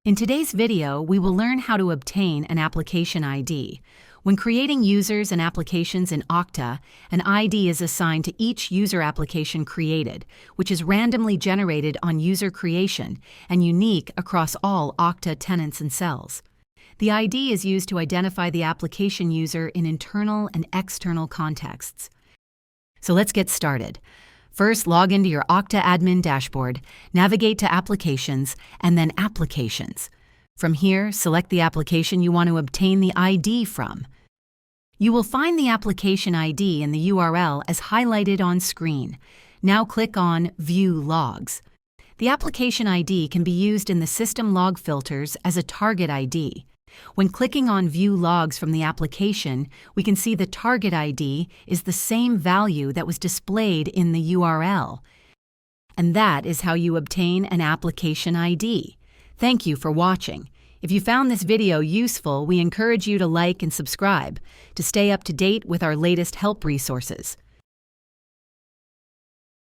In today's video, we will learn how to obtain an application ID. When creating users and applications in Okta, an ID is assigned to each user application created, which is randomly generated on user creation and unique across all Okta tenants and cells. The ID is used to identify the application user in internal and external contexts. So let's get started. First, log into your Okta admin dashboard, navigate to Applications, and then Applications. From here, select the application you want to obtain the ID from. You will find the application ID in the URL as highlighted on screen. Now click on View Logs. The application ID can be used in the system log filters as a target ID. When clicking on View Logs from the application, we can see the target ID is the same value that was displayed in the URL. And that is how you obtain an application ID. Thank you for watching. If you found this video useful, we encourage you to like and subscribe to stay up to date with our latest help resources.